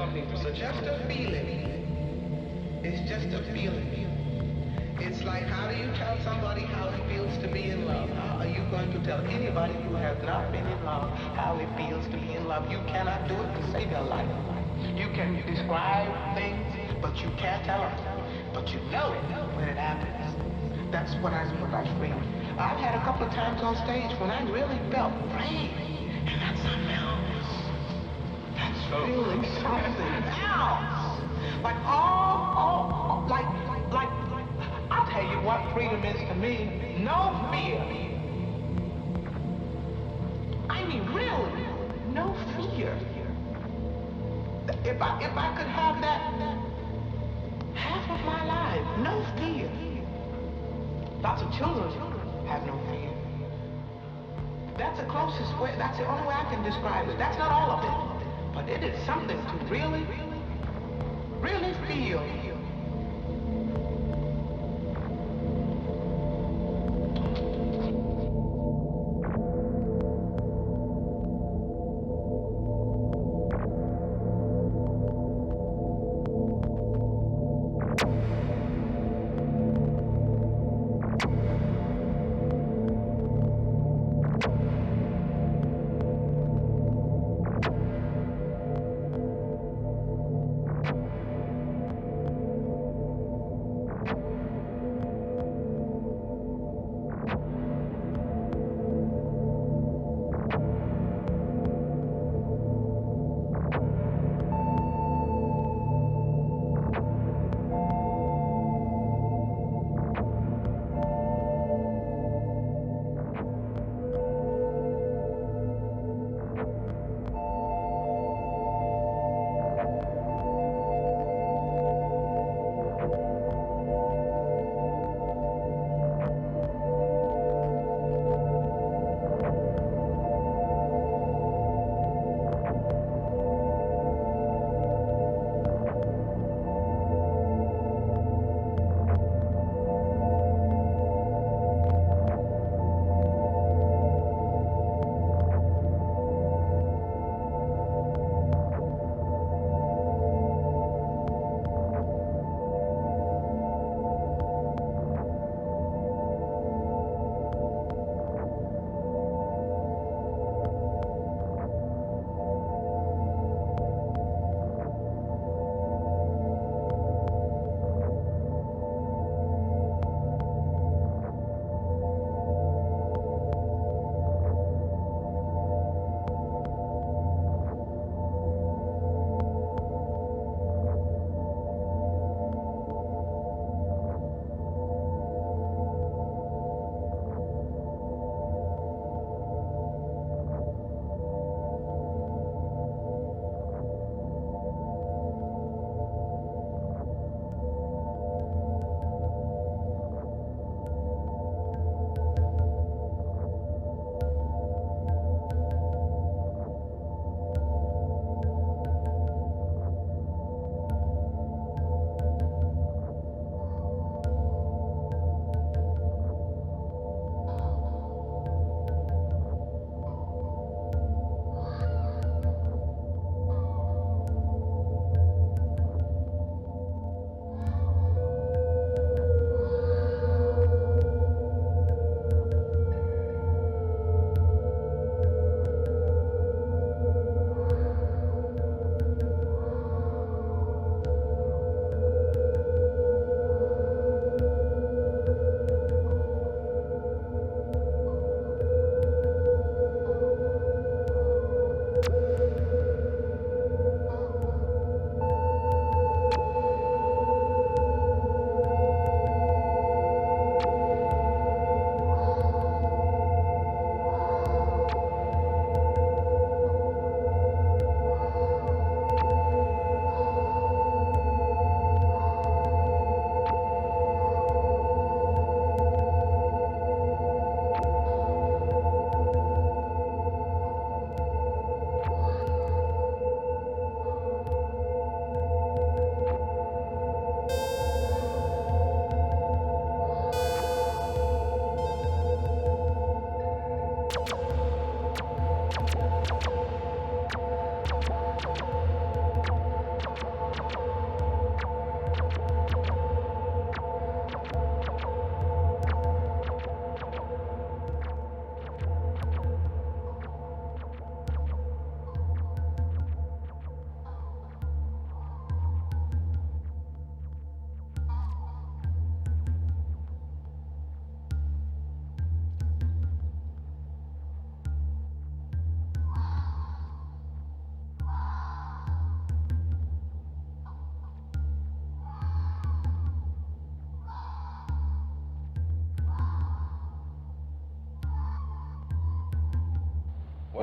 Just a feeling. It's just a feeling. It's like, how do you tell somebody how it feels to be in love? How are you going to tell anybody who has not been in love how it feels to be in love? You cannot do it to save your life. You can describe things, but you can't tell them. But you know it when it happens. That's what I mean by free. I've had a couple of times on stage when I really felt free. And that's something else. That's feeling something else. Like I'll tell you what freedom is to me. No fear. I mean, really, no fear. If I could have that half of my life, no fear. Lots of children have no fear. That's the closest way. That's the only way I can describe it. That's not all of it, but it is something to really, really feel.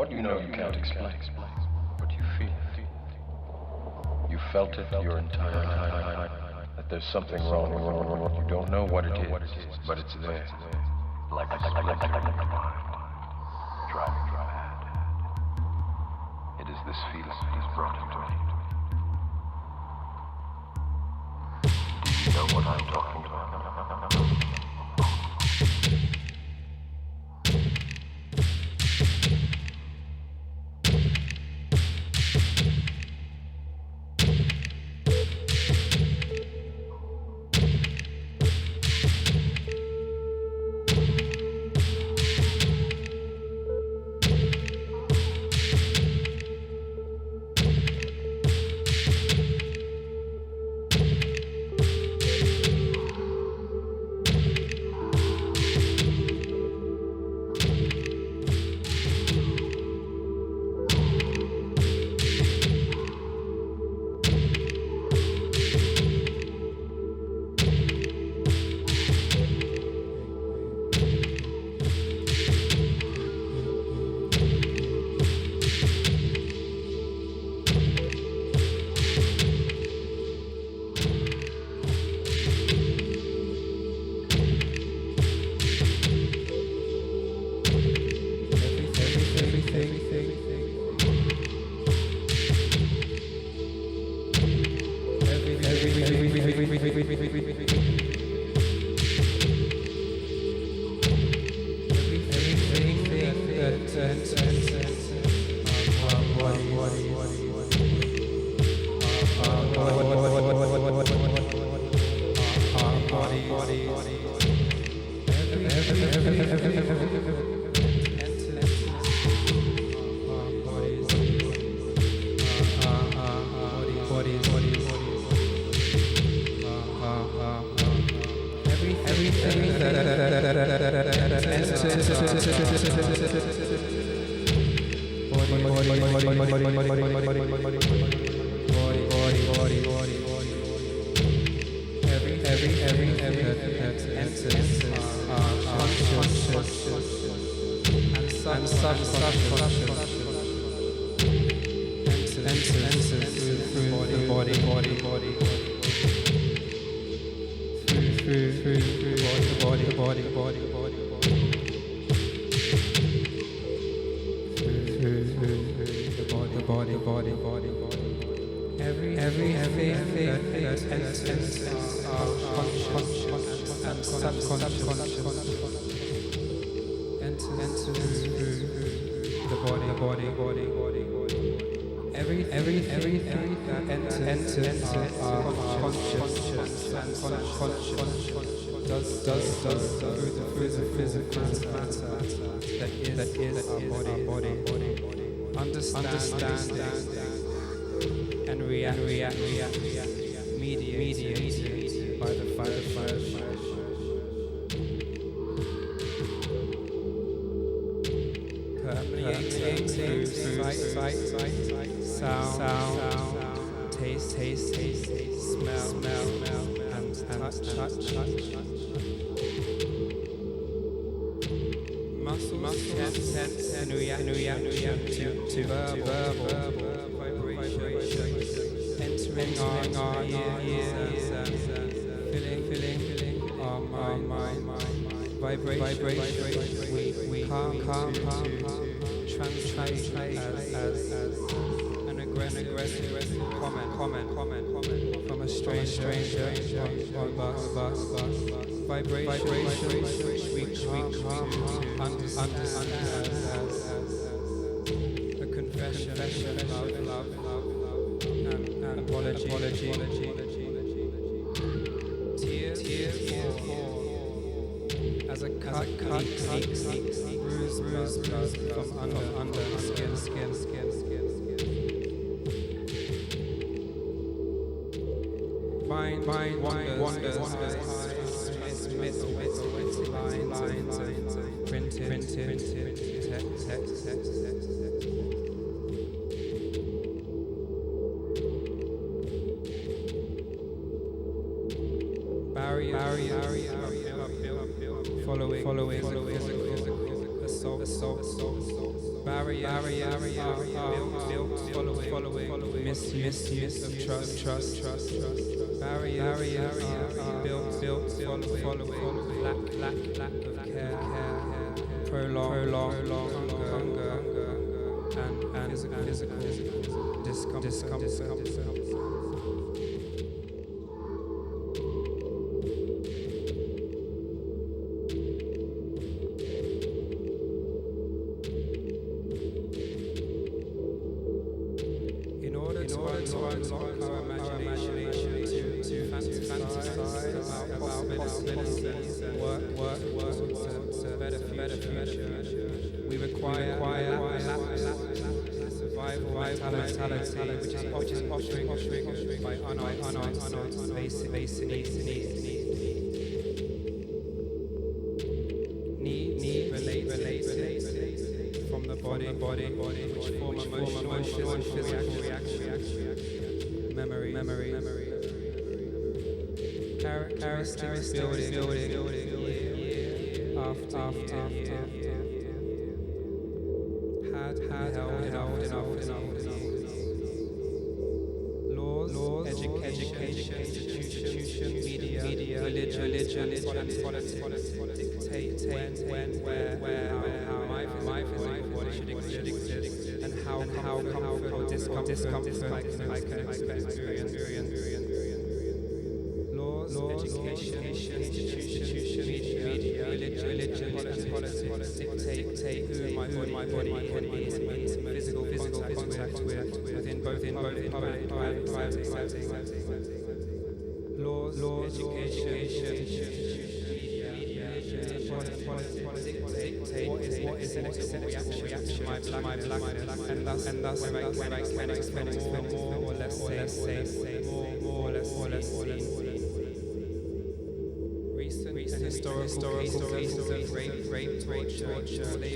What you know you can't explain, but you feel it. You felt it your entire life. That there's something wrong. You don't know what it is, but it's there. Like a splinter in your mind, driving you mad. It is this feeling that has brought you to me. Do you know what I'm talking about? Following, assault, Barriers are built following misuse of trust. Barriers are built following lack of care, prolonged hunger, and physical discomfort. In order to unlock our imagination, to fantasize about possibilities, work to better future, we require survival mentality, which is often triggered by unanswered basic needs related from the body, which form emotional and physical reaction, memory, characteristics building year after year, had held enough laws, education, institution, media, religion, and politics dictate when, where, how my physical body should exist, and how comfort or discomfort I can experience. Laws, education, institution, media, religion, and politics dictate who my body can be in physical contact with within both private settings. Laws, education, politics dictate what is an acceptable reaction to my blackness, and thus where I can expect more or less safe, more or less seen. Recent historical cases of rape, torture,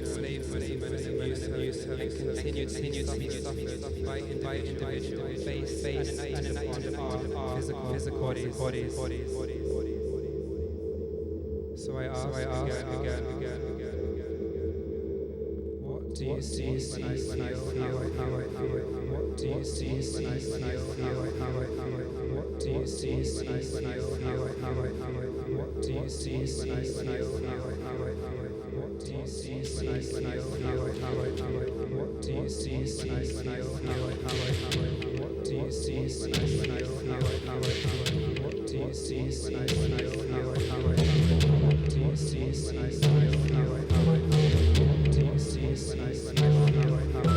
slavery, and use have continued to be suffered by individuals based on our physical bodies. So I ask again, what do you see when I feel how I feel? What do you see when I feel how I feel? What do you see when I feel how I feel? What do you see when I feel how I feel? What do you see when I feel how I feel? What do you see when I feel how I feel? What do you see when I feel how I feel? What do you see when I feel how I feel? What do you see when I feel how I feel? What do you see when I feel how I feel? What do you see when I feel how I feel? What do you see when I feel how I feel? What do you see when I feel how I feel? What do you see when I feel how I feel? What do you see when I feel how I feel?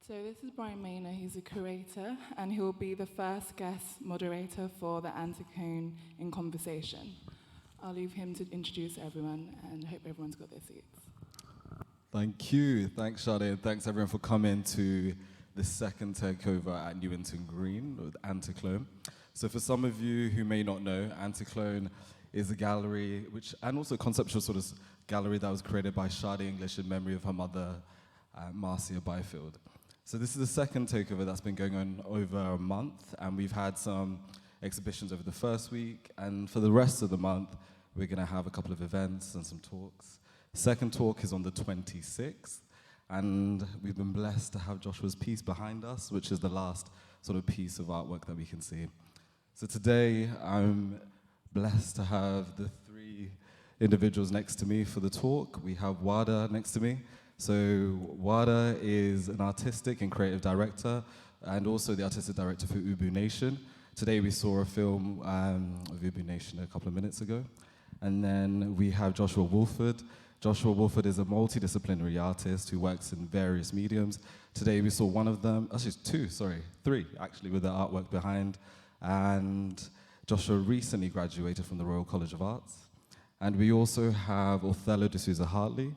So this is Brian Maynor, he's a curator, and he'll be the first guest moderator for the Anticlone in Conversation. I'll leave him to introduce everyone, and I hope everyone's got their seats. Thank you. Thanks, Sade, and thanks everyone for coming to the second takeover at Newington Green with Anticlone. So for some of you who may not know, Anticlone is a gallery, and also a conceptual sort of gallery that was created by Sade English in memory of her mother, Marcia Byfield. So this is the second takeover that's been going on over a month, and we've had some exhibitions over the first week, and for the rest of the month, we're going to have a couple of events and some talks. Second talk is on the 26th, and we've been blessed to have Joshua's piece behind us, which is the last sort of piece of artwork that we can see. So today, I'm blessed to have the three individuals next to me for the talk. We have Wada next to me. So Wada is an artistic and creative director, and also the artistic director for Ubu Nation. Today we saw a film of Ubu Nation a couple of minutes ago. And then we have Joshua Wolford. Joshua Wolford is a multidisciplinary artist who works in various mediums. Today we saw one of them, actually three actually, with the artwork behind. And Joshua recently graduated from the Royal College of Arts. And we also have Othello D'Souza Hartley.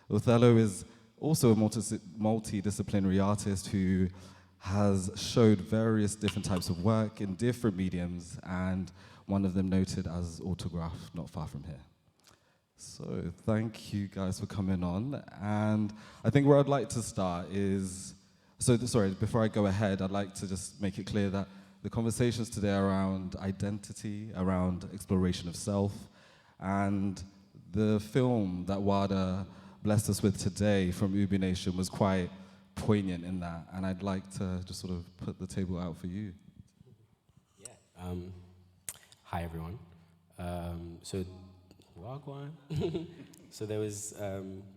Othello is also a multidisciplinary artist who has showed various different types of work in different mediums, and one of them noted as autograph not far from here. So thank you guys for coming on. And I think where I'd like to start is, before I go ahead, I'd like to just make it clear that the conversations today are around identity, around exploration of self, and the film that Wada blessed us with today from Ubu Nation was quite poignant in that, and I'd like to just sort of put the table out for you. Yeah. Hi everyone. So there was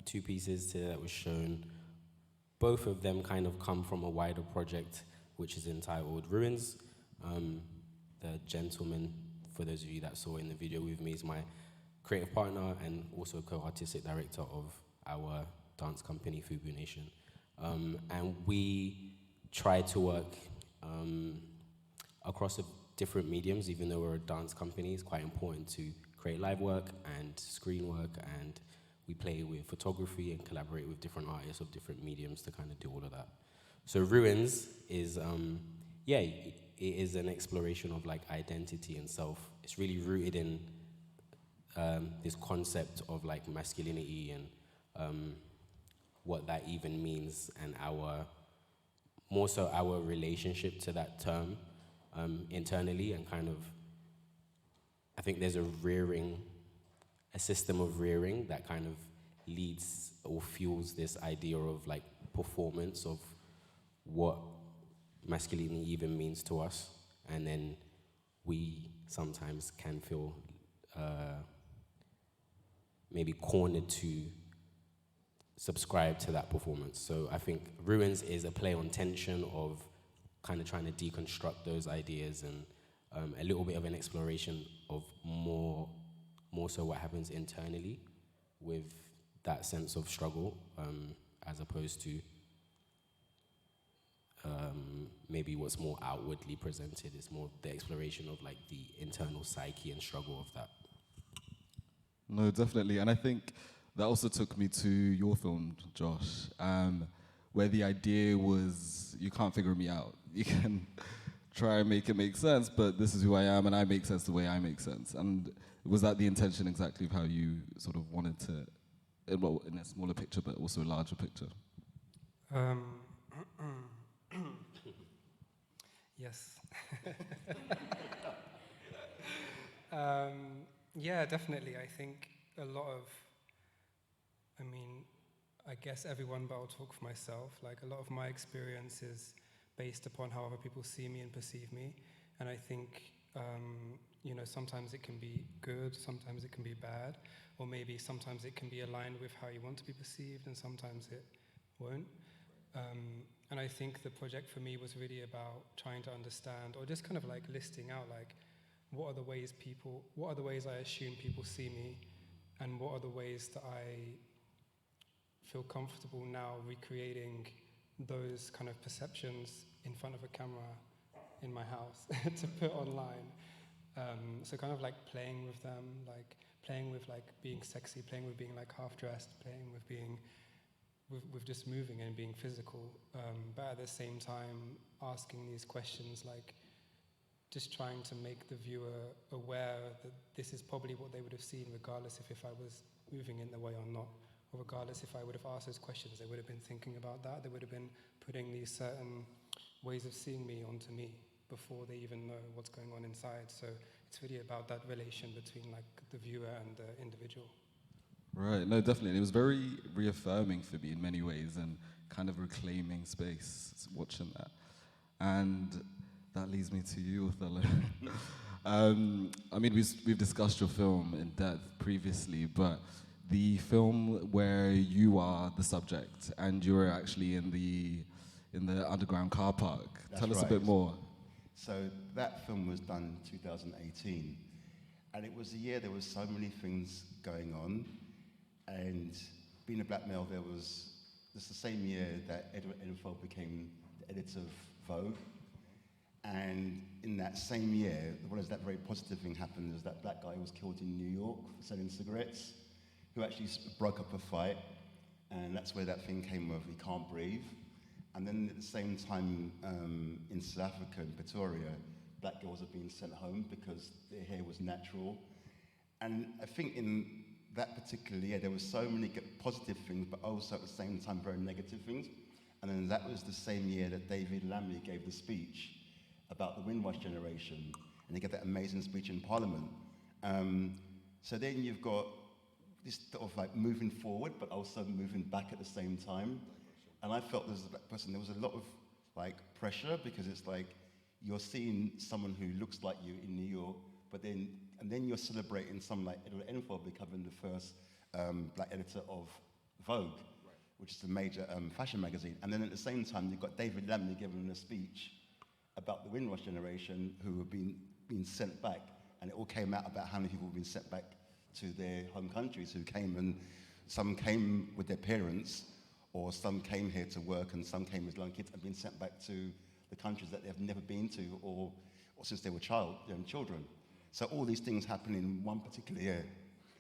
two pieces today that was shown. Both of them kind of come from a wider project, which is entitled Ruins. The gentleman, for those of you that saw in the video with me, is my creative partner and also co-artistic director of our dance company, Fubu Nation. And we try to work across different mediums, even though we're a dance company. It's quite important to create live work and screen work, and we play with photography and collaborate with different artists of different mediums to kind of do all of that. So Ruins is, it is an exploration of like identity and self. It's really rooted in this concept of like masculinity and what that even means, and more so our relationship to that term internally, and kind of, I think there's a system of rearing that kind of leads or fuels this idea of like performance of what masculinity even means to us, and then we sometimes can feel maybe cornered to subscribe to that performance. So I think Ruins is a play on tension of kind of trying to deconstruct those ideas, and a little bit of an exploration of more so what happens internally with that sense of struggle, as opposed to maybe what's more outwardly presented. Is more the exploration of like the internal psyche and struggle of that. No, definitely. And I think that also took me to your film, Josh, where the idea was, you can't figure me out. You can try and make it make sense, but this is who I am, and I make sense the way I make sense. And was that the intention exactly of how you sort of wanted to, well, in a smaller picture, but also a larger picture? Yes. Yeah, definitely. I think a lot of, I guess everyone, but I'll talk for myself. Like, a lot of my experience is based upon how other people see me and perceive me. And I think, sometimes it can be good, sometimes it can be bad, or maybe sometimes it can be aligned with how you want to be perceived, and sometimes it won't. And I think the project for me was really about trying to understand, or just kind of like listing out, like, what are the ways I assume people see me, and what are the ways that I feel comfortable now recreating those kind of perceptions in front of a camera in my house to put online. So kind of like playing with them, like playing with like being sexy, playing with being like half dressed, playing with being with just moving and being physical, but at the same time asking these questions, like just trying to make the viewer aware that this is probably what they would have seen, regardless if I was moving in the way or not, or regardless if I would have asked those questions, they would have been thinking about that. They would have been putting these certain ways of seeing me onto me before they even know what's going on inside. So it's really about that relation between like the viewer and the individual. Right, no, definitely. It was very reaffirming for me in many ways and kind of reclaiming space watching that. And that leads me to you, Othello. I mean, we've discussed your film in depth previously, but the film where you are the subject and you're actually in the underground car park. That's Tell us a right. bit more. So that film was done in 2018, and it was a year there was so many things going on, and being a black male, this the same year that Edward Enfield became the editor of Vogue, and in that same year, what is that very positive thing happened is that black guy was killed in New York for selling cigarettes, who actually broke up a fight, and that's where that thing came of "He Can't Breathe." And then at the same time, in South Africa, in Pretoria, black girls are being sent home because their hair was natural. And I think in that particular year, there were so many positive things, but also at the same time, very negative things. And then that was the same year that David Lammy gave the speech about the Windrush generation, and he gave that amazing speech in Parliament. So then you've got this sort of like moving forward, but also moving back at the same time. And I felt as a black person, there was a lot of like pressure because it's like you're seeing someone who looks like you in New York, and then you're celebrating someone like Edward Enfield becoming the first black editor of Vogue, which is a major fashion magazine. And then at the same time, you've got David Lammy giving a speech about the Windrush generation who have been sent back, and it all came out about how many people have been sent back to their home countries who came, and some came with their parents, or some came here to work, and some came as young kids and been sent back to the countries that they've never been to, or since they were children. So all these things happen in one particular year.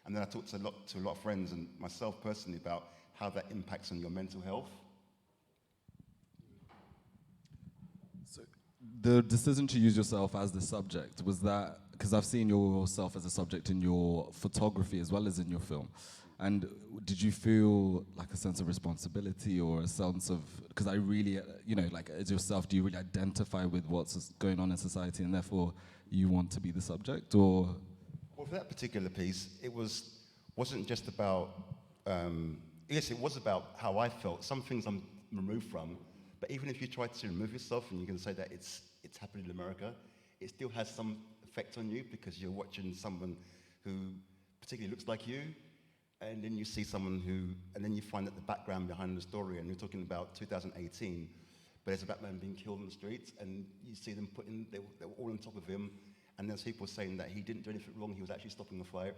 And then I talked to a lot of friends and myself personally about how that impacts on your mental health. So the decision to use yourself as the subject, was that, because I've seen yourself as a subject in your photography as well as in your film. And did you feel like a sense of responsibility or a sense of, because I really, like as yourself, do you really identify with what's going on in society and therefore you want to be the subject, or? Well, for that particular piece, wasn't just about, yes, it was about how I felt. Some things I'm removed from, but even if you try to remove yourself and you can say that it's happened in America, it still has some effect on you because you're watching someone who particularly looks like you, and then you see someone and then you find out the background behind the story, and you're talking about 2018, but there's a black man being killed on the streets, and you see them they were all on top of him, and there's people saying that he didn't do anything wrong, he was actually stopping the fight.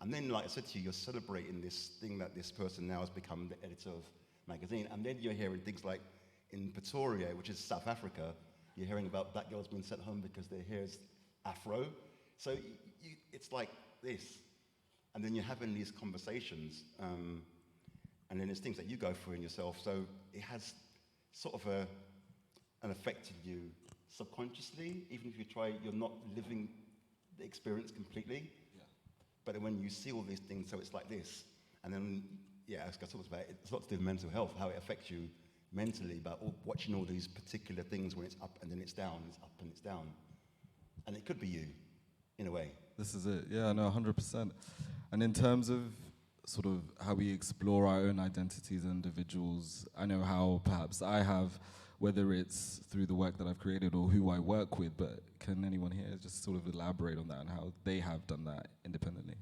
And then, like I said to you, you're celebrating this thing that this person now has become the editor of magazine, and then you're hearing things like in Pretoria, which is South Africa, you're hearing about black girls being sent home because their hair's afro. So it's like this. And then you're having these conversations, and then there's things that you go through in yourself. So it has sort of an effect on you subconsciously, even if you're not living the experience completely. Yeah. But then when you see all these things, so it's like this. And then, as I talked about, it's a lot to do with mental health, how it affects you mentally, but watching all these particular things when it's up and then it's down, it's up and it's down. And it could be you, in a way. This is it, yeah, no, 100%. And in terms of sort of how we explore our own identities as individuals, I know how perhaps I have, whether it's through the work that I've created or who I work with, but can anyone here just sort of elaborate on that and how they have done that independently?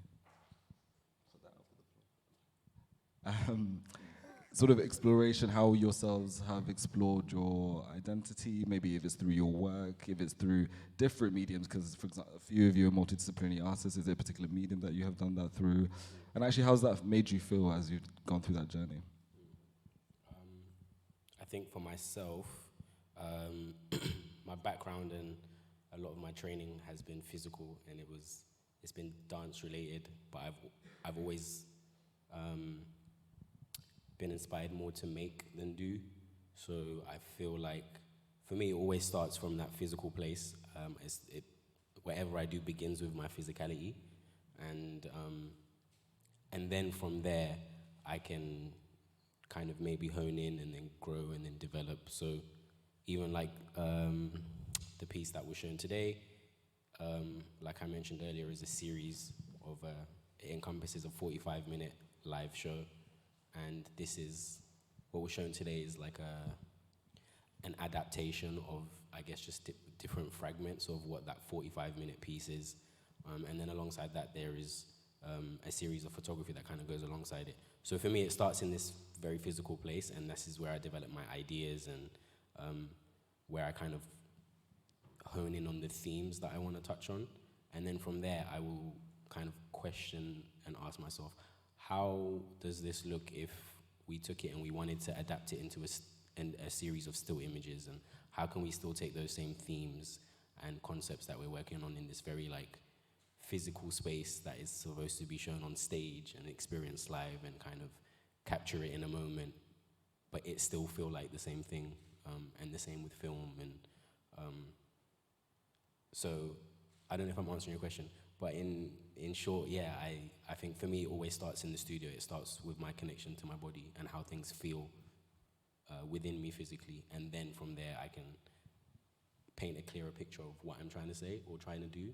Sort of exploration, how yourselves have explored your identity, maybe if it's through your work, if it's through different mediums, because for example, a few of you are multidisciplinary artists. Is there a particular medium that you have done that through? And actually, how's that made you feel as you've gone through that journey? I think for myself, my background and a lot of my training has been physical, and it's been dance related, but I've always been inspired more to make than do. So I feel like, for me, it always starts from that physical place. Whatever I do begins with my physicality, and then from there, I can kind of maybe hone in and then grow and then develop. So even like the piece that was shown today, like I mentioned earlier, is a series of, it encompasses a 45-minute live show. And this is, what we're showing today is like an adaptation of, I guess, just different fragments of what that 45-minute piece is. And then alongside that, there is a series of photography that kind of goes alongside it. So for me, it starts in this very physical place, and this is where I develop my ideas and where I kind of hone in on the themes that I want to touch on. And then from there, I will kind of question and ask myself, how does this look if we took it and we wanted to adapt it into a series of still images, and how can we still take those same themes and concepts that we're working on in this very like physical space that is supposed to be shown on stage and experienced live and kind of capture it in a moment, but it still feel like the same thing, and the same with film. And so I don't know if I'm answering your question, but in short, yeah, I think for me it always starts in the studio. It starts with my connection to my body and how things feel within me physically, and then from there I can paint a clearer picture of what I'm trying to say or trying to do,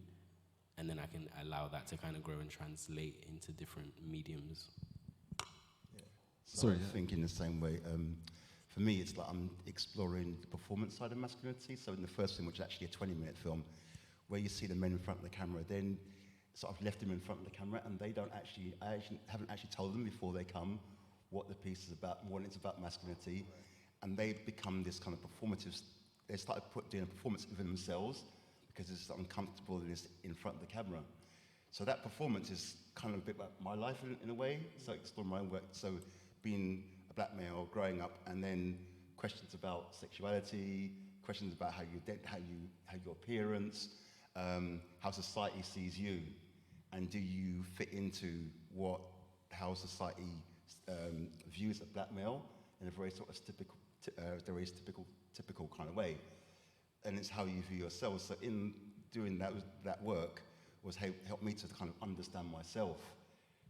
and then I can allow that to kind of grow and translate into different mediums. So I think in the same way, for me, it's like I'm exploring the performance side of masculinity. So in the first film, which is actually a 20-minute film, where you see the men in front of the camera, then sort of left them in front of the camera, and they don't actually, haven't actually told them before they come what the piece is about, what it's about masculinity, and they become this kind of performative. They started doing a performance within themselves because it's uncomfortable in front of the camera. So that performance is kind of a bit about my life in a way. So exploring my own work. So being a black male, growing up, and then questions about sexuality, questions about how your appearance, how society sees you, and do you fit into how society views a black male in a very sort of typical kind of way, and it's how you view yourself. So in doing that work was helped me to kind of understand myself.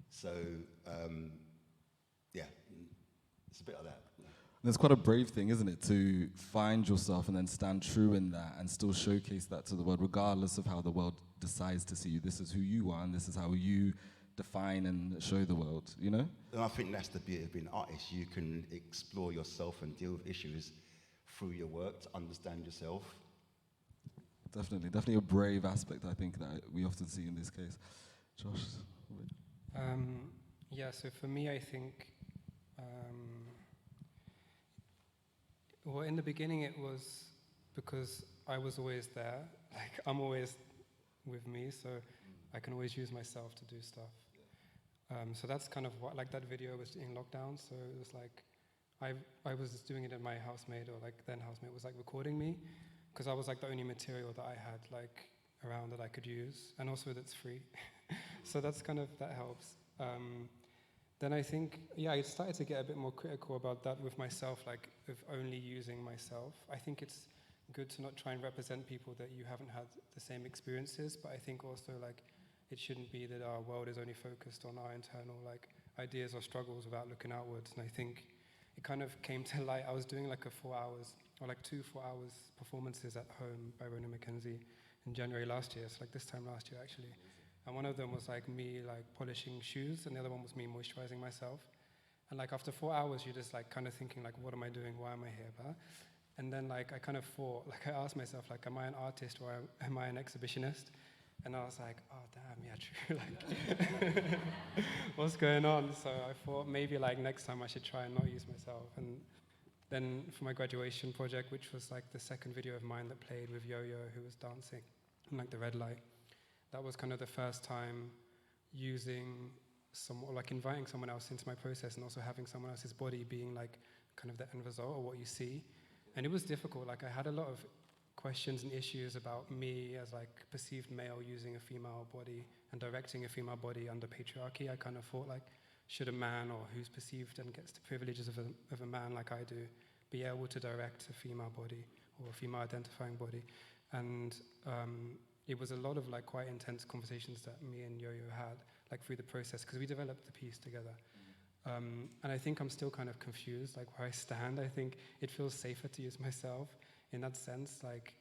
So yeah, it's a bit like that. And it's quite a brave thing, isn't it, to find yourself and then stand true in that and still showcase that to the world, regardless of how the world decides to see you. This is who you are, and this is how you define and show the world, you know? And I think that's the beauty of being an artist. You can explore yourself and deal with issues through your work to understand yourself. Definitely a brave aspect, I think, that we often see in this case. Josh? Yeah, so for me, I think, well, in the beginning it was because I was always there. Like, I'm always with me, so I can always use myself to do stuff. So that's kind of what, like that video was in lockdown, so it was like, I was doing it, and my housemate, or like then housemate, was like recording me, because I was like the only material that I had like around that I could use, and also that's free. So that's kind of, that helps. Then I think, yeah, I started to get a bit more critical about that with myself, like of only using myself. I think it's good to not try and represent people that you haven't had the same experiences, but I think also like it shouldn't be that our world is only focused on our internal like ideas or struggles without looking outwards. And I think it kind of came to light. I was doing like 4 hours, or like 2 4-hour performances at home by Rona McKenzie in January last year, so like this time last year actually. And one of them was like me like polishing shoes, and the other one was me moisturizing myself. And like after 4 hours, you're just like kind of thinking like, what am I doing? Why am I here? Blah? And then like I kind of thought, like I asked myself, like, am I an artist or am I an exhibitionist? And I was like, oh damn, yeah, true. Like, what's going on? So I thought maybe like next time I should try and not use myself. And then for my graduation project, which was like the second video of mine that played with Yo-Yo, who was dancing in like the red light, that was kind of the first time using like inviting someone else into my process, and also having someone else's body being like kind of the end result or what you see. And it was difficult. Like I had a lot of questions and issues about me as like perceived male using a female body and directing a female body under patriarchy. I kind of thought like, should a man, or who's perceived and gets the privileges of a man like I do, be able to direct a female body or a female identifying body? And it was a lot of like quite intense conversations that me and Yo-Yo had like through the process, because we developed the piece together. And I think I'm still kind of confused, like where I stand. I think it feels safer to use myself in that sense, like,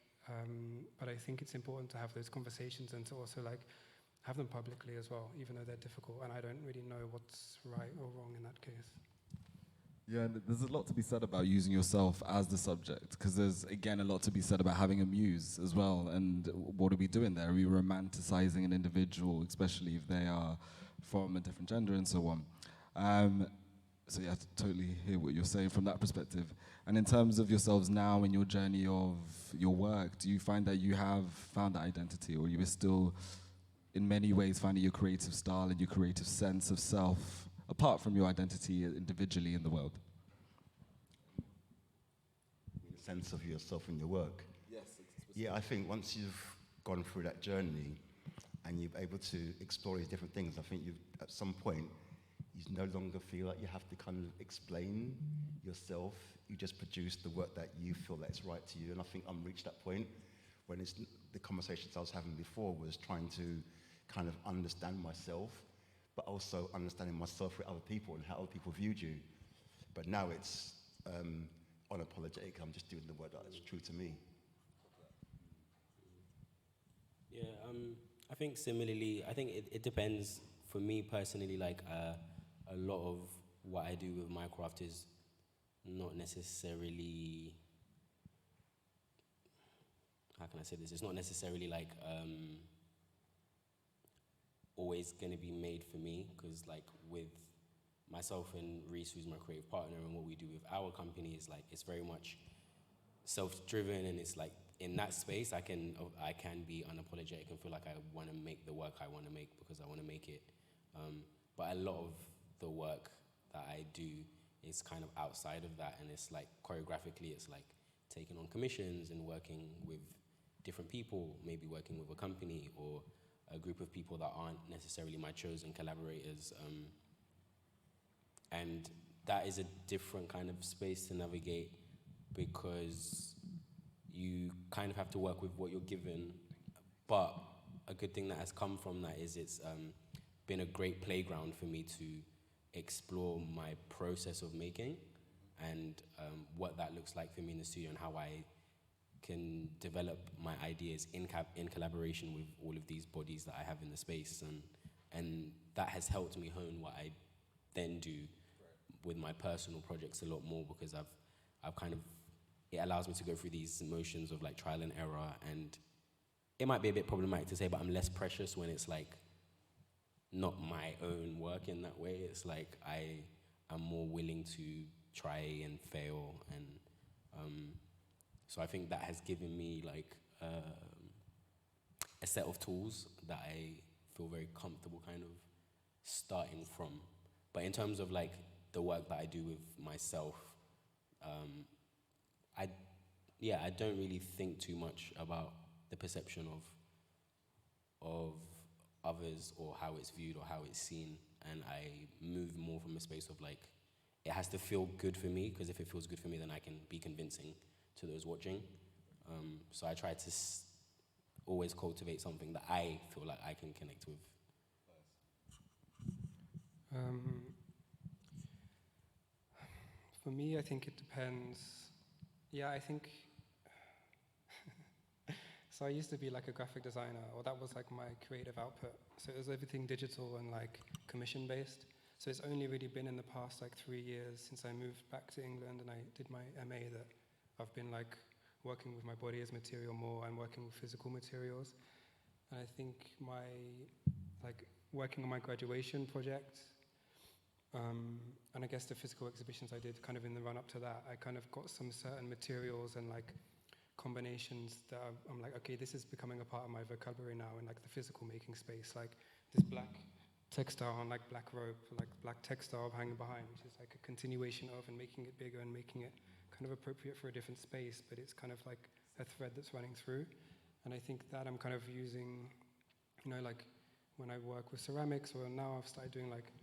but I think it's important to have those conversations and to also like have them publicly as well, even though they're difficult, and I don't really know what's right or wrong in that case. Yeah, and there's a lot to be said about using yourself as the subject, because there's, again, a lot to be said about having a muse as well. And what are we doing there? Are we romanticizing an individual, especially if they are from a different gender and so on? So yeah, I totally hear what you're saying from that perspective. And in terms of yourselves now in your journey of your work, do you find that you have found that identity, or you are still, in many ways, finding your creative style and your creative sense of self apart from your identity individually in the world? The sense of yourself in your work. Yes. Yeah, I think once you've gone through that journey and you're able to explore these different things, I think you, at some point, you no longer feel like you have to kind of explain yourself. You just produce the work that you feel that's right to you. And I think I'm reached that point when it's the conversations I was having before was trying to kind of understand myself, but also understanding myself with other people and how other people viewed you. But now it's unapologetic. I'm just doing the work that's true to me. Yeah, I think similarly, I think it depends. For me personally, like a lot of what I do with my craft is not necessarily, how can I say this? It's not necessarily like always going to be made for me, because like with myself and Reese, who's my creative partner, and what we do with our company is like it's very much self-driven, and it's like in that space I can be unapologetic and feel like I want to make the work I want to make because I want to make it. But a lot of the work that I do is kind of outside of that, and it's like choreographically, it's like taking on commissions and working with different people, maybe working with a company or a group of people that aren't necessarily my chosen collaborators. And that is a different kind of space to navigate, because you kind of have to work with what you're given. But a good thing that has come from that is it's been a great playground for me to explore my process of making and what that looks like for me in the studio, and how I can develop my ideas in collaboration with all of these bodies that I have in the space, and that has helped me hone what I then do with my personal projects a lot more, because I've kind of, it allows me to go through these motions of like trial and error, and it might be a bit problematic to say, but I'm less precious when it's like not my own work in that way. It's like I am more willing to try and fail, and so I think that has given me like a set of tools that I feel very comfortable kind of starting from. But in terms of like the work that I do with myself, I don't really think too much about the perception of others or how it's viewed or how it's seen, and I move more from a space of like, it has to feel good for me, because if it feels good for me, then I can be convincing to those watching. So I try to always cultivate something that I feel like I can connect with. For me, I think it depends. Yeah, I think. So I used to be like a graphic designer, or that was like my creative output. So it was everything digital and like commission based. So it's only really been in the past like 3 years since I moved back to England and I did my MA that I've been like working with my body as material more and working with physical materials. And I think my, like working on my graduation project, and I guess the physical exhibitions I did kind of in the run up to that, I kind of got some certain materials and like combinations that I'm like, okay, this is becoming a part of my vocabulary now in like the physical making space, like this black textile on like black rope, like black textile hanging behind, which is like a continuation of and making it bigger and making it kind of appropriate for a different space, but it's kind of like a thread that's running through. And I think that I'm kind of using, you know, like when I work with ceramics, or now I've started doing like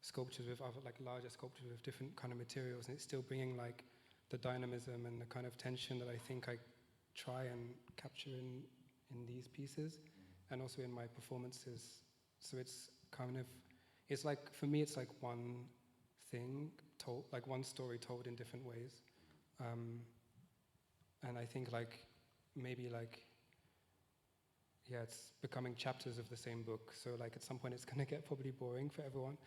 sculptures with other, like larger sculptures with different kind of materials, and it's still bringing like the dynamism and the kind of tension that I think I try and capture in these pieces, and also in my performances. So it's kind of, it's like, for me, it's like one thing told, like one story told in different ways. And I think like, maybe like, yeah, it's becoming chapters of the same book. So like at some point it's going to get probably boring for everyone.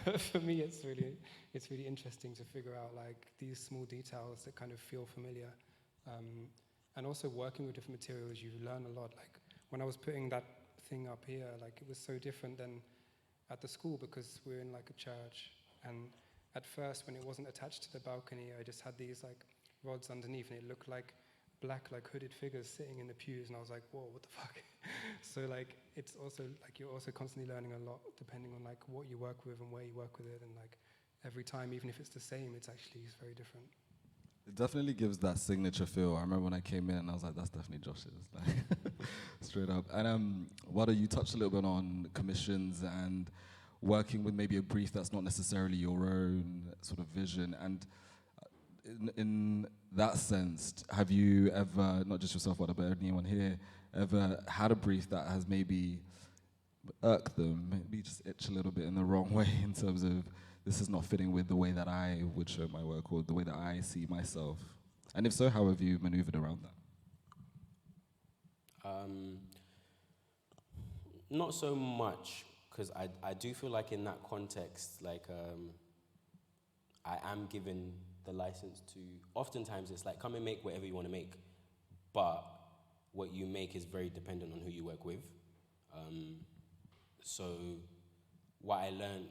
But for me, it's really interesting to figure out like these small details that kind of feel familiar. And also working with different materials, you learn a lot. Like when I was putting that thing up here, like it was so different than at the school because we're in like a church. And at first, when it wasn't attached to the balcony, I just had these like rods underneath, and it looked like black, like hooded figures sitting in the pews, and I was like, whoa, what the fuck? So like, it's also like you're also constantly learning a lot depending on like what you work with and where you work with it, and like every time, even if it's the same, it's very different. It definitely gives that signature feel. I remember when I came in and I was like, that's definitely Josh's, like, straight up. And Wada, you touched a little bit on commissions and working with maybe a brief that's not necessarily your own sort of vision. And in that sense, have you ever, not just yourself, Wada, but anyone here, ever had a brief that has maybe irked them, maybe just itch a little bit in the wrong way in terms of this is not fitting with the way that I would show my work or the way that I see myself? And if so, how have you maneuvered around that? Not so much, because I do feel like in that context, like I am given the license to, oftentimes it's like, come and make whatever you want to make, but what you make is very dependent on who you work with. So what I learned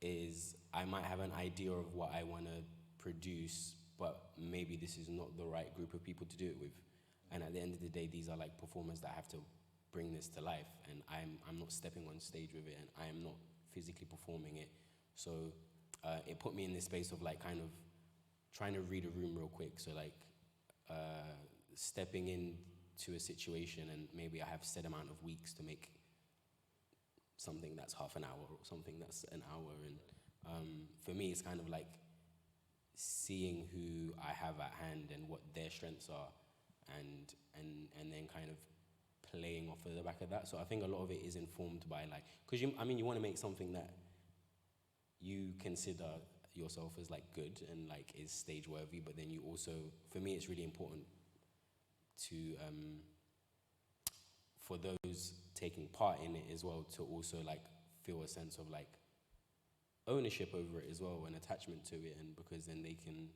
is I might have an idea of what I want to produce, but maybe this is not the right group of people to do it with. And at the end of the day, these are like performers that have to bring this to life, and I'm not stepping on stage with it, and I am not physically performing it. So it put me in this space of like kind of trying to read a room real quick. So like stepping into a situation, and maybe I have set amount of weeks to make something that's half an hour or something that's an hour. And for me, it's kind of like seeing who I have at hand and what their strengths are, and then kind of playing off of the back of that. So I think a lot of it is informed by like, because you want to make something that you consider yourself as like good and like is stage worthy, but then you also, for me, it's really important to for those taking part in it as well to also like feel a sense of like ownership over it as well and attachment to it, and because then they can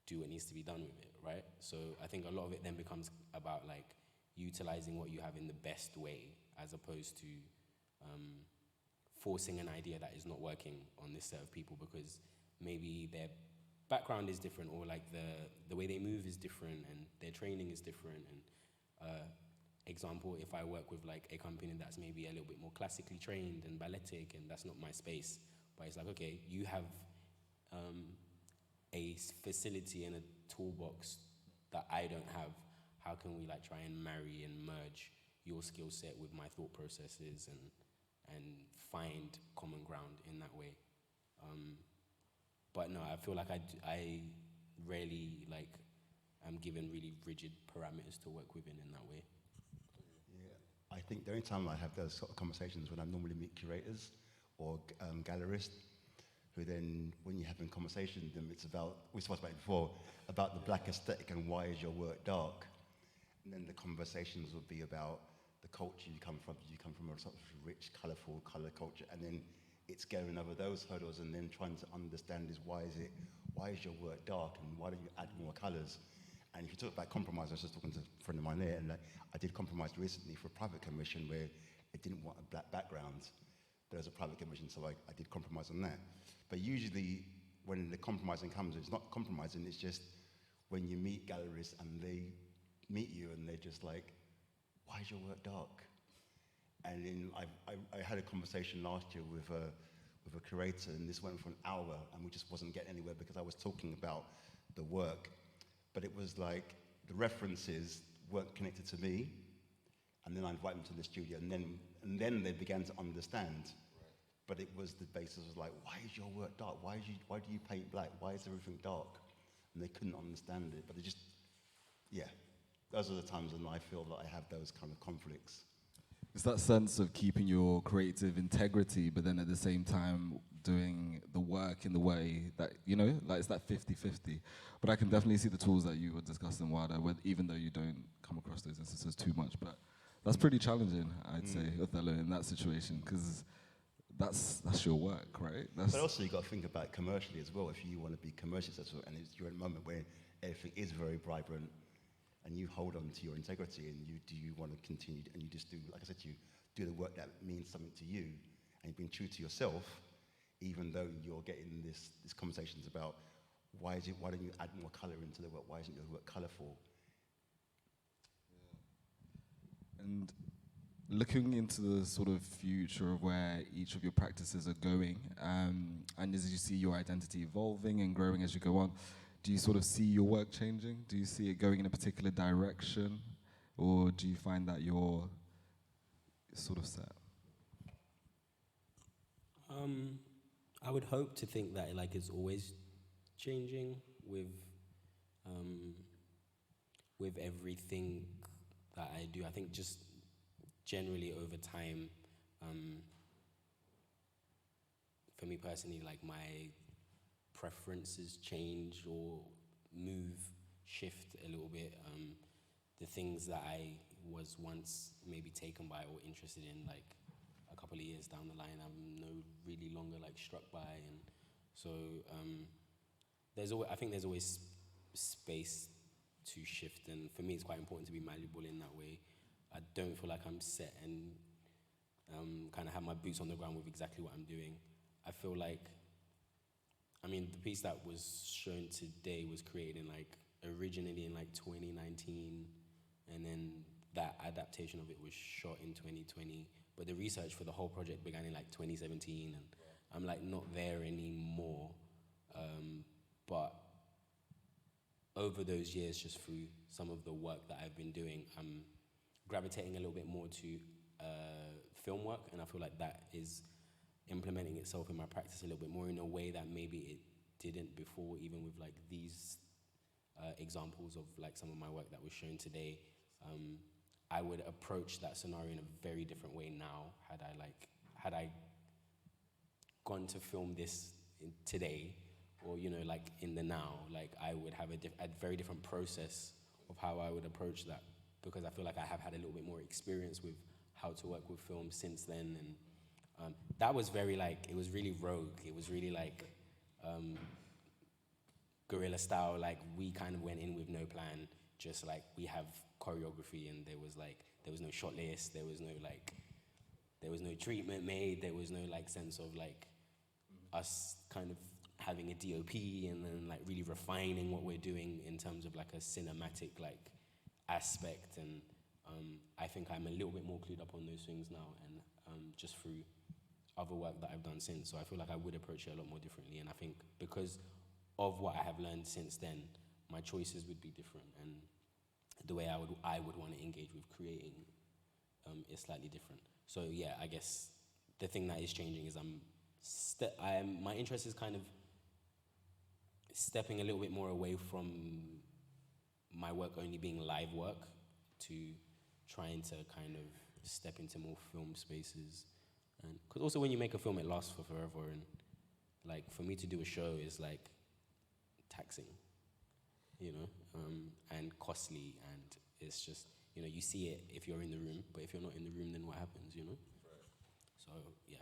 do what needs to be done with it, right? So I think a lot of it then becomes about like utilizing what you have in the best way, as opposed to forcing an idea that is not working on this set of people because maybe their background is different, or like the way they move is different, and their training is different. And example, if I work with like a company that's maybe a little bit more classically trained and balletic, and that's not my space, but it's like, okay, you have a facility and a toolbox that I don't have. How can we like try and marry and merge your skill set with my thought processes and find common ground in that way? But no, I feel like I rarely like am given really rigid parameters to work within in that way. Yeah, I think the only time I have those sort of conversations when I normally meet curators or gallerists, who then, when you're having conversation with them, it's about, we spoke about it before, about the black aesthetic and why is your work dark? And then the conversations would be about the culture you come from. You come from a sort of rich, colourful colour culture, and then it's going over those hurdles and then trying to understand is why is your work dark, and why don't you add more colours? And if you talk about compromise, I was just talking to a friend of mine there, and like, I did compromise recently for a private commission where it didn't want a black background. There was a private commission, so I did compromise on that. But usually when the compromising comes, it's not compromising, it's just when you meet gallerists and they meet you and they're just like, why is your work dark? And then I had a conversation last year with a curator, and this went for an hour, and we just wasn't getting anywhere because I was talking about the work, but it was like the references weren't connected to me, and then I invited them to the studio, and then they began to understand. Right. But it was the basis of like, why is your work dark? Why do you paint black? Why is everything dark? And they couldn't understand it, but those are the times when I feel that I have those kind of conflicts. It's that sense of keeping your creative integrity, but then at the same time doing the work in the way that, you know, like it's that 50-50. But I can definitely see the tools that you were discussing, Wada, even though you don't come across those instances too much. But that's pretty challenging, I'd say, Othello, in that situation, because that's your work, right? But also, you've got to think about commercially as well. If you want to be commercially successful, and you're in a moment where everything is very vibrant, and you hold on to your integrity, and you want to continue, and you just do, like I said to you, do the work that means something to you, and you've been true to yourself, even though you're getting these conversations about why don't you add more colour into the work? Why isn't your work colourful? And looking into the sort of future of where each of your practices are going, and as you see your identity evolving and growing as you go on, do you sort of see your work changing? Do you see it going in a particular direction? Or do you find that you're sort of set? I would hope to think that like it's always changing with everything that I do. I think just generally over time, for me personally, like my preferences change or shift a little bit. The things that I was once maybe taken by or interested in, like a couple of years down the line, I'm no really longer like struck by, and so I think there's always space to shift, and for me it's quite important to be malleable in that way. I don't feel like I'm set and kind of have my boots on the ground with exactly what I'm doing. I feel like, I mean, the piece that was shown today was created in like originally in like 2019, and then that adaptation of it was shot in 2020. But the research for the whole project began in like 2017, and I'm like not there anymore. But over those years, just through some of the work that I've been doing, I'm gravitating a little bit more to film work, and I feel like that is implementing itself in my practice a little bit more in a way that maybe it didn't before, even with like these examples of like some of my work that was shown today. I would approach that scenario in a very different way now had I gone to film this today, or you know, like in the now, like I would have a very different process of how I would approach that, because I feel like I have had a little bit more experience with how to work with film since then, and that was very like, it was really rogue. It was really like guerrilla style. Like we kind of went in with no plan, just like we have choreography, and there was no shot list, there was no treatment made, there was no like sense of like us kind of having a DOP and then like really refining what we're doing in terms of like a cinematic like aspect, and I think I'm a little bit more clued up on those things now, and just through other work that I've done since. So I feel like I would approach it a lot more differently, and I think because of what I have learned since then, my choices would be different, and the way I would want to engage with creating is slightly different. So yeah, I guess the thing that is changing is my interest is kind of stepping a little bit more away from my work only being live work to trying to kind of step into more film spaces. And because also when you make a film, it lasts for forever, and like for me to do a show is like taxing, you know, and costly, and it's just, you know, you see it if you're in the room, but if you're not in the room, then what happens, you know? Right. So yeah.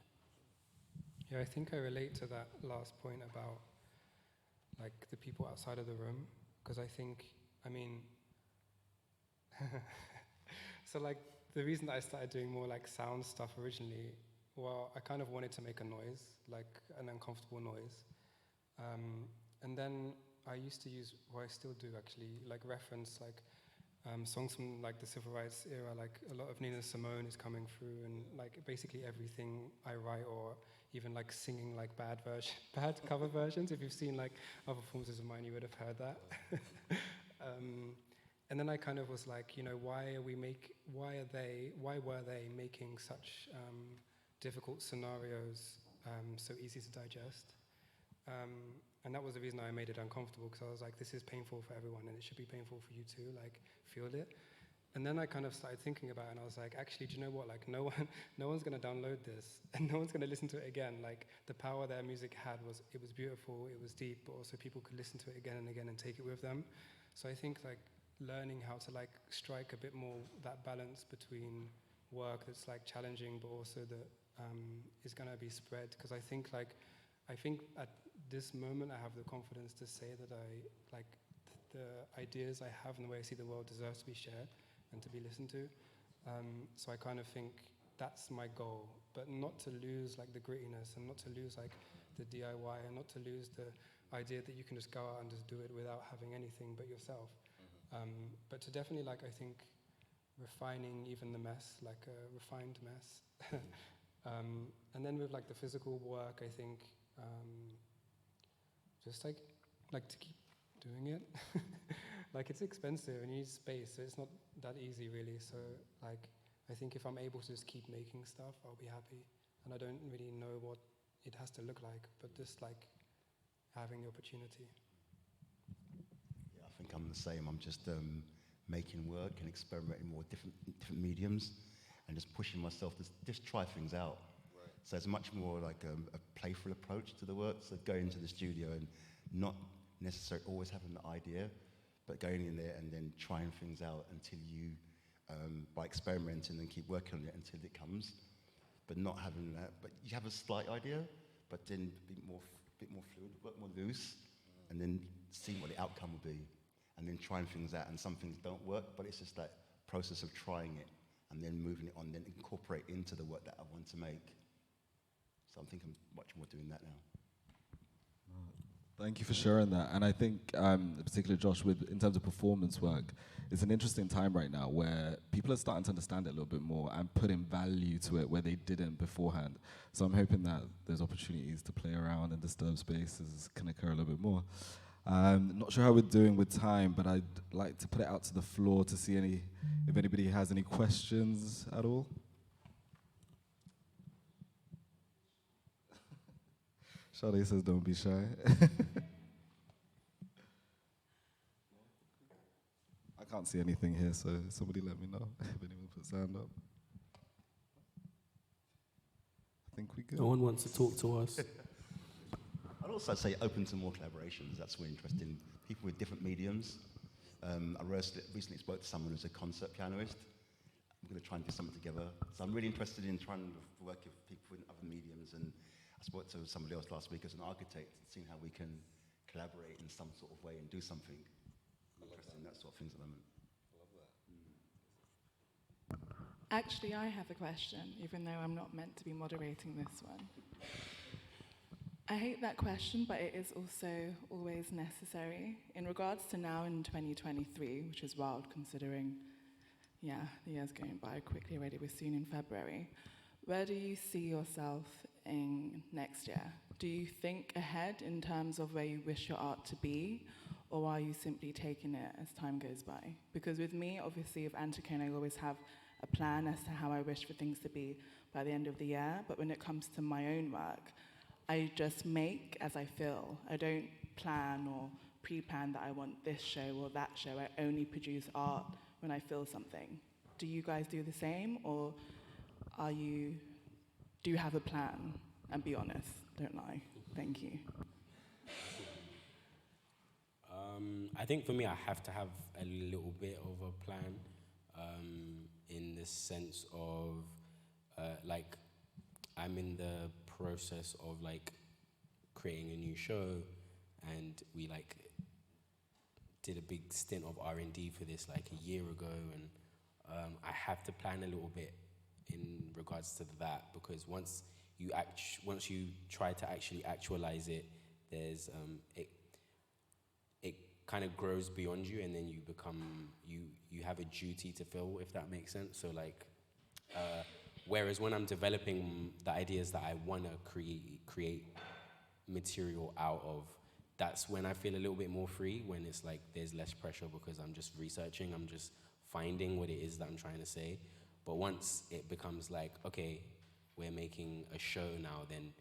Yeah, I think I relate to that last point about like the people outside of the room, because I think, I mean, so like the reason that I started doing more like sound stuff originally, well, I kind of wanted to make a noise, like an uncomfortable noise. And then I used to use, well, I still do actually, like reference like songs from like the civil rights era, like a lot of Nina Simone is coming through, and like basically everything I write, or even like singing like bad cover versions. If you've seen like other performances of mine, you would have heard that. And then I kind of was like, you know, why were they making such difficult scenarios so easy to digest? And that was the reason I made it uncomfortable, because I was like, this is painful for everyone, and it should be painful for you too, like, feel it. And then I kind of started thinking about it, and I was like, actually, do you know what? Like, no one's going to download this, and no one's going to listen to it again. Like, the power their music had was, it was beautiful, it was deep, but also people could listen to it again and again and take it with them. So I think, like, learning how to, like, strike a bit more that balance between work that's, like, challenging, but also that is going to be spread. Because I think at this moment, I have the confidence to say that the ideas I have and the way I see the world deserves to be shared and to be listened to. So I kind of think that's my goal, but not to lose like the grittiness and not to lose like the DIY and not to lose the idea that you can just go out and just do it without having anything but yourself. But to definitely like, I think, refining even the mess, like a refined mess. And then with like the physical work, I think just like to keep doing it. Like it's expensive and you need space, so it's not that easy really. So like I think if I'm able to just keep making stuff, I'll be happy. And I don't really know what it has to look like, but just like having the opportunity. Yeah, I think I'm the same. I'm just making work and experimenting with different mediums and just pushing myself to just try things out. Right. So it's much more like a playful approach to the work. So going into the studio and not necessarily always having the idea, but going in there and then trying things out until you, by experimenting and keep working on it until it comes, but not having that. But you have a slight idea, but then be bit more fluid, work more loose, and then see what the outcome will be, and then trying things out. And some things don't work, but it's just that process of trying it and then moving it on, then incorporate into the work that I want to make. So I think I'm much more doing that now. Thank you for sharing that. And I think, particularly Josh, in terms of performance work, it's an interesting time right now where people are starting to understand it a little bit more and putting value to it where they didn't beforehand. So I'm hoping that those opportunities to play around and disturb spaces can occur a little bit more. Not sure how we're doing with time, but I'd like to put it out to the floor to see if anybody has any questions at all. Shadi says don't be shy. I can't see anything here, so somebody let me know if anyone puts their hand up. I think we good. No one wants to talk to us. I'd also say open to more collaborations. That's really interesting. People with different mediums. I recently spoke to someone who's a concert pianist. I'm going to try and do something together. So I'm really interested in trying to work with people in other mediums. And I spoke to somebody else last week as an architect, seeing how we can collaborate in some sort of way and do something. I'm interested in that sort of things at the moment. I love that. Actually, I have a question, even though I'm not meant to be moderating this one. I hate that question, but it is also always necessary. In regards to now in 2023, which is wild considering, the year's going by quickly already, we're soon in February. Where do you see yourself in next year? Do you think ahead in terms of where you wish your art to be, or are you simply taking it as time goes by? Because with me, obviously, with Anticlone, I always have a plan as to how I wish for things to be by the end of the year, but when it comes to my own work, I just make as I feel. I don't plan or pre-plan that I want this show or that show. I only produce art when I feel something. Do you guys do the same, or do you have a plan? And be honest, don't lie. Thank you. I think for me, I have to have a little bit of a plan in the sense of like I'm in the process of like creating a new show, and we like did a big stint of R&D for this like a year ago, and I have to plan a little bit in regards to that, because once you try to actually actualize it, there's it kind of grows beyond you, and then you become you have a duty to fill, if that makes sense. So like whereas when I'm developing the ideas that I want to create material out of, that's when I feel a little bit more free, when it's like there's less pressure because I'm just researching, I'm just finding what it is that I'm trying to say. But once it becomes like, okay, we're making a show now, then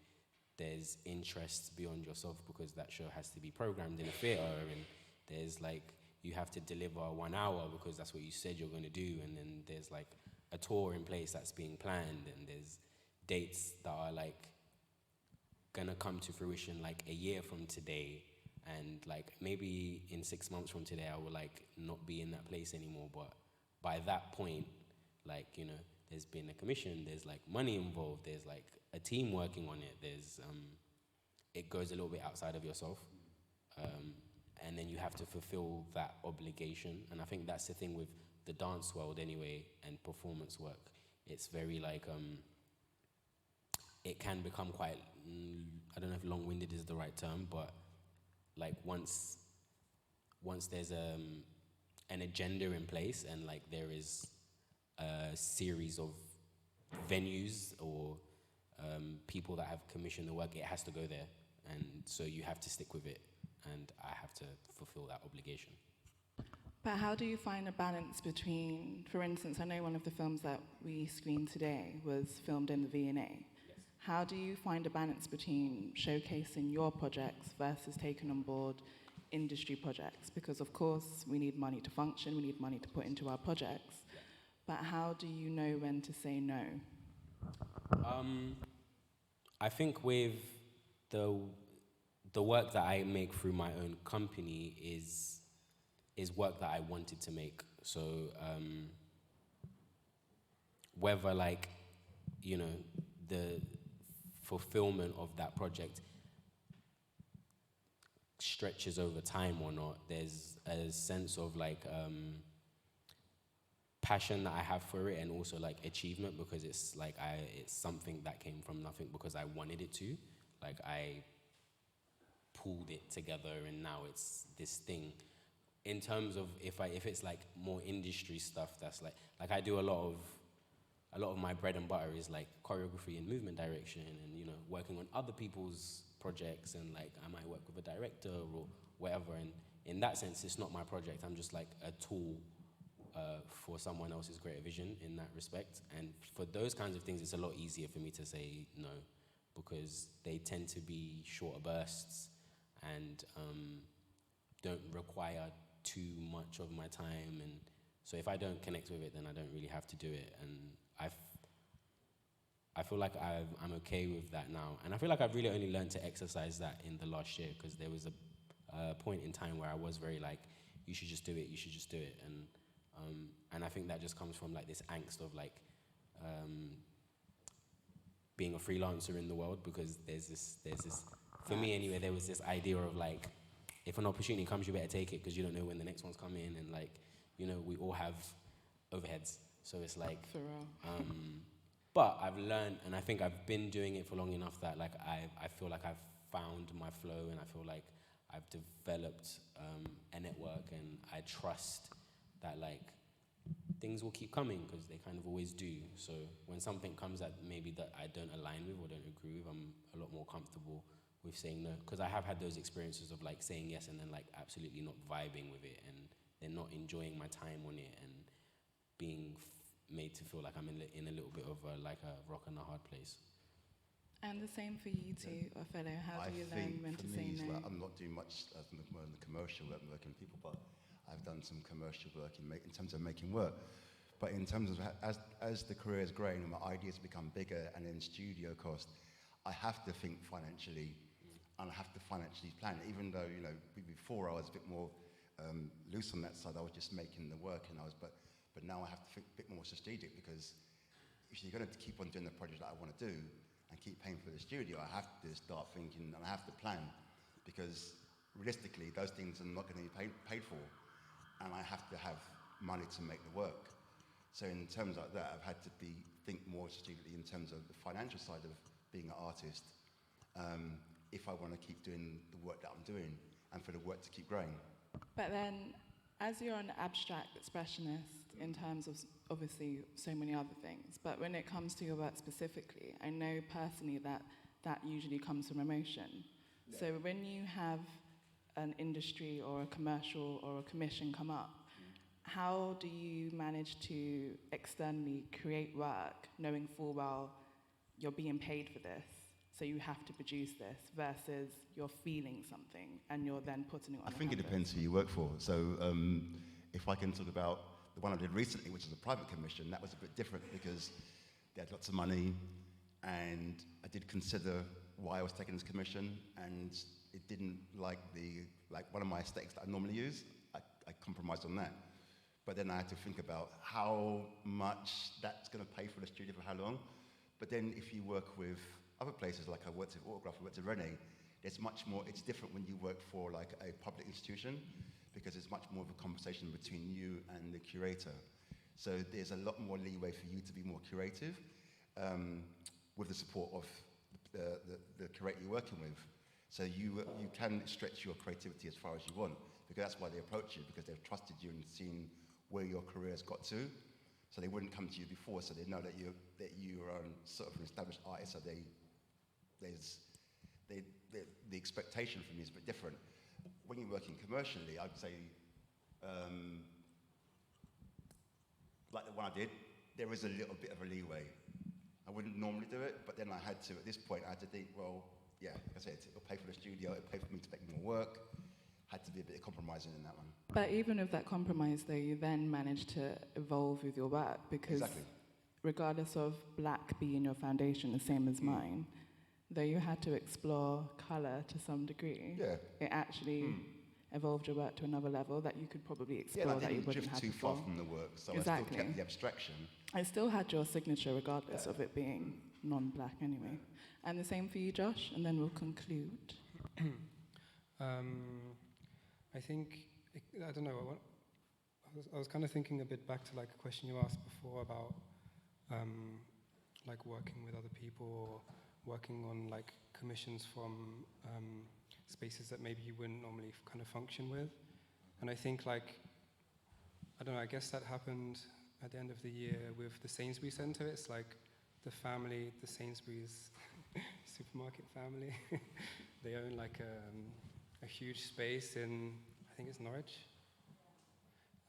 there's interest beyond yourself, because that show has to be programmed in a theater, and there's like you have to deliver 1 hour because that's what you said you're going to do, and then there's like a tour in place that's being planned, and there's dates that are like gonna come to fruition like a year from today, and like maybe in 6 months from today I will like not be in that place anymore, but by that point, like, you know, there's been a commission, there's like money involved, there's like a team working on it, there's it goes a little bit outside of yourself, and then you have to fulfill that obligation. And I think that's the thing with the dance world anyway, and performance work. It's very like it can become quite, I don't know if long-winded is the right term, but like once there's an agenda in place, and like there is a series of venues or people that have commissioned the work, it has to go there, and so you have to stick with it, and I have to fulfill that obligation. But how do you find a balance between, for instance, I know one of the films that we screened today was filmed in the V&A. Yes. How do you find a balance between showcasing your projects versus taking on board industry projects? Because of course we need money to function, we need money to put into our projects, but how do you know when to say no? I think with the work that I make through my own company is work that I wanted to make. So whether like, you know, the fulfillment of that project stretches over time or not, there's a sense of like passion that I have for it, and also like achievement, because it's like it's something that came from nothing because I wanted it to. Like I pulled it together and now it's this thing. In terms of if it's like more industry stuff, that's like I do a lot of my bread and butter is like choreography and movement direction, and, you know, working on other people's projects, and like I might work with a director or whatever, and in that sense it's not my project. I'm just like a tool for someone else's greater vision in that respect. And for those kinds of things, it's a lot easier for me to say no, because they tend to be shorter bursts and don't require too much of my time. And so if I don't connect with it, then I don't really have to do it. And I feel like I'm okay with that now. And I feel like I've really only learned to exercise that in the last year, because there was a point in time where I was very like, you should just do it, you should just do it. And I think that just comes from like this angst of like being a freelancer in the world, because there's this, for me anyway, there was this idea of like, if an opportunity comes, you better take it, because you don't know when the next one's coming, and like, you know, we all have overheads. So it's like, For real. but I've learned, and I think I've been doing it for long enough that like I feel like I've found my flow, and I feel like I've developed a network, and I trust that like things will keep coming, because they kind of always do. So when something comes that maybe that I don't align with or don't agree with, I'm a lot more comfortable with saying no, because I have had those experiences of like saying yes and then like absolutely not vibing with it, and then not enjoying my time on it, and being made to feel like I'm in a little bit of like a rock and a hard place. And the same for you too, Othello. How do you I learn think when for to me, say it's no? like I'm not doing much more in the commercial work, working with people, but I've done some commercial work in terms of making work. But in terms of as the career is growing and my ideas become bigger, and then studio cost, I have to think financially, and I have to financially plan. Even though, you know, before I was a bit more loose on that side, I was just making the work, and but now I have to think a bit more strategic, because if you're going to keep on doing the project that I want to do and keep paying for the studio, I have to start thinking, and I have to plan, because realistically, those things are not going to be paid for, and I have to have money to make the work. So in terms like that, I've had to think more strategically in terms of the financial side of being an artist, if I want to keep doing the work that I'm doing, and for the work to keep growing. But then, as you're an abstract expressionist in terms of obviously so many other things, but when it comes to your work specifically, I know personally that usually comes from emotion. Yeah. So when you have an industry or a commercial or a commission come up, how do you manage to externally create work knowing full well you're being paid for this? so you have to produce this, versus you're feeling something and you're then putting it on I think it depends who you work for. So if I can talk about the one I did recently, which is a private commission, that was a bit different because they had lots of money, and I did consider why I was taking this commission, and it didn't like one of my aesthetics that I normally use. I compromised on that. But then I had to think about how much that's going to pay for the studio for how long. But then if you work with other places, like I worked with Autograph, I worked with Rene, there's much more, it's different when you work for like a public institution, because it's much more of a conversation between you and the curator. So there's a lot more leeway for you to be more creative with the support of the curator you're working with. So you can stretch your creativity as far as you want, because that's why they approach you, because they've trusted you and seen where your career has got to. So they wouldn't come to you before, so they know that you are sort of an established artist, so the expectation from you is a bit different. When you're working commercially, I'd say, like the one I did, there is a little bit of a leeway. I wouldn't normally do it, but then I had to, at this point, I had to think, well, yeah, like I said, it'll pay for the studio, it'll pay for me to make more work. Had to be a bit of compromising in that one. But even with that compromise, though, you then managed to evolve with your work, because Exactly. regardless of black being your foundation, the same as mine, though you had to explore colour to some degree, it actually evolved your work to another level that you could probably explore that you wouldn't have too before. far from the work, so Exactly. I still kept the abstraction. I still had your signature regardless of it being non-black anyway. And the same for you, Josh, and then we'll conclude. I think, I don't know, I was kind of thinking a bit back to like a question you asked before about like working with other people, or working on like commissions from spaces that maybe you wouldn't normally kind of function with. And I think like, I don't know, I guess that happened at the end of the year with the Sainsbury's Centre. It's like the family, the Sainsbury's supermarket family. They own like a huge space in, I think it's Norwich.